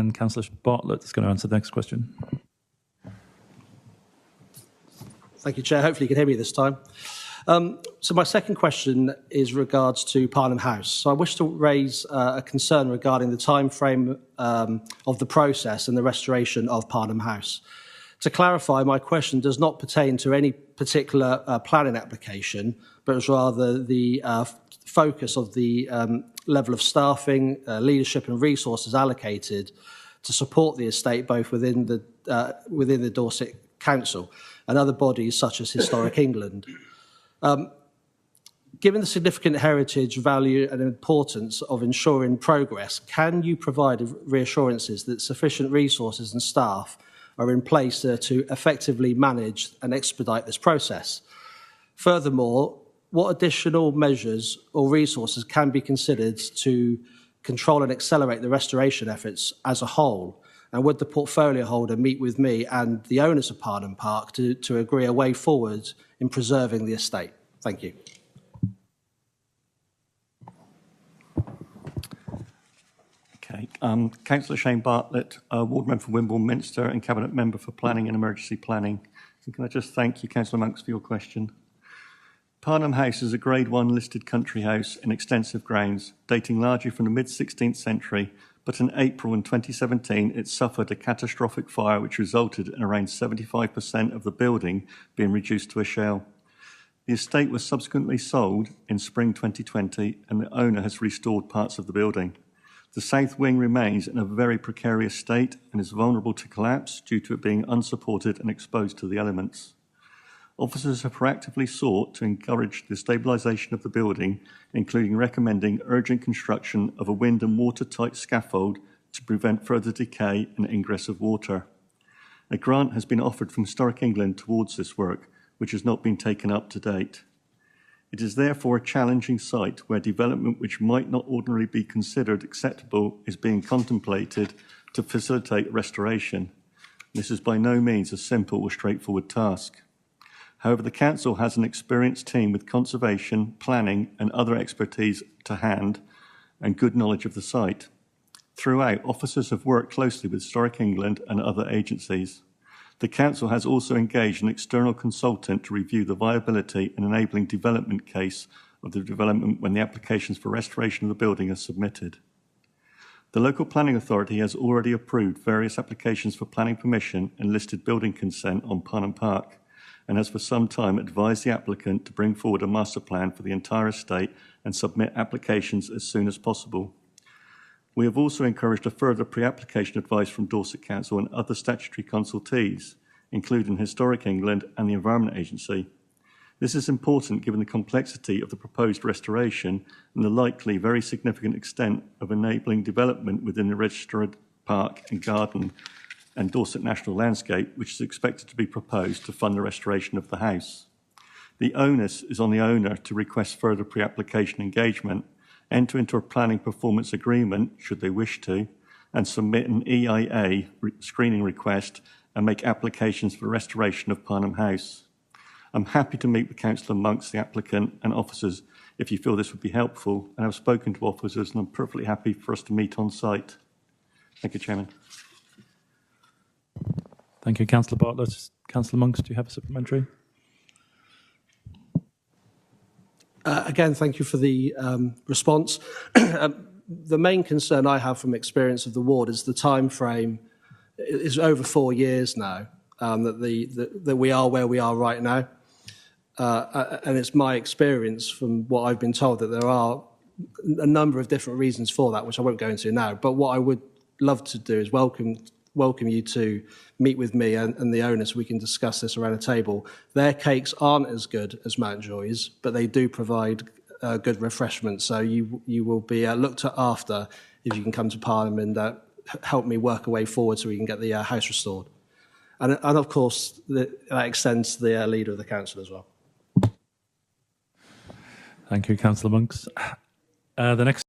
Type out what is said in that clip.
and Councillor Bartlett is going to answer the next question. Thank you, Chair. Hopefully you can hear me this time. So my second question is regards to Parnham House. So I wish to raise a concern regarding the timeframe of the process and the restoration of Parnham House. To clarify, my question does not pertain to any particular planning application, but is rather the focus of the level of staffing, leadership and resources allocated to support the estate both within the Dorset Council and other bodies such as Historic England. Given the significant heritage, value and importance of ensuring progress, can you provide reassurances that sufficient resources and staff are in place to effectively manage and expedite this process? Furthermore, what additional measures or resources can be considered to control and accelerate the restoration efforts as a whole? And would the portfolio holder meet with me and the owners of Parnham Park to agree a way forward in preserving the estate? Thank you. Okay. Councillor Shane Bartlett, Ward Member for Wimborne Minster and Cabinet Member for Planning and Emergency Planning. So can I just thank you, Councillor Monks, for your question. Parnham House is a Grade 1 listed country house in extensive grounds, dating largely from the mid-16th century, but in April in 2017 it suffered a catastrophic fire which resulted in around 75% of the building being reduced to a shell. The estate was subsequently sold in spring 2020 and the owner has restored parts of the building. The south wing remains in a very precarious state and is vulnerable to collapse due to it being unsupported and exposed to the elements. Officers have proactively sought to encourage the stabilisation of the building, including recommending urgent construction of a wind and watertight scaffold to prevent further decay and ingress of water. A grant has been offered from Historic England towards this work, which has not been taken up to date. It is therefore a challenging site where development which might not ordinarily be considered acceptable is being contemplated to facilitate restoration. This is by no means a simple or straightforward task. However, the Council has an experienced team with conservation, planning and other expertise to hand and good knowledge of the site. Throughout, officers have worked closely with Historic England and other agencies. The Council has also engaged an external consultant to review the viability and enabling development case of the development when the applications for restoration of the building are submitted. The local planning authority has already approved various applications for planning permission and listed building consent on Parnham Park, and has for some time advised the applicant to bring forward a master plan for the entire estate and submit applications as soon as possible. We have also encouraged a further pre-application advice from Dorset Council and other statutory consultees, including Historic England and the Environment Agency. This is important given the complexity of the proposed restoration and the likely very significant extent of enabling development within the registered park and garden and Dorset National Landscape, which is expected to be proposed to fund the restoration of the house. The onus is on the owner to request further pre-application engagement, enter into a planning performance agreement, should they wish to, and submit an EIA screening request and make applications for restoration of Parnham House. I'm happy to meet with Councillor Monks, the applicant, and officers if you feel this would be helpful, and I've spoken to officers and I'm perfectly happy for us to meet on site. Thank you, Chairman. Thank you, Councillor Bartlett. Councillor Monks, do you have a supplementary? Again, thank you for the response. The main concern I have from experience of the ward is the time frame is over 4 years now that we are where we are right now. And it's my experience from what I've been told that there are a number of different reasons for that, which I won't go into now. But what I would love to do is welcome you to meet with me and the owners so we can discuss this around a table. Their cakes aren't as good as Mountjoy's, but they do provide good refreshments. So you will be looked after if you can come to Parnham and help me work a way forward so we can get the house restored. And of course, that extends to the leader of the council as well. Thank you, Councillor Monks. The next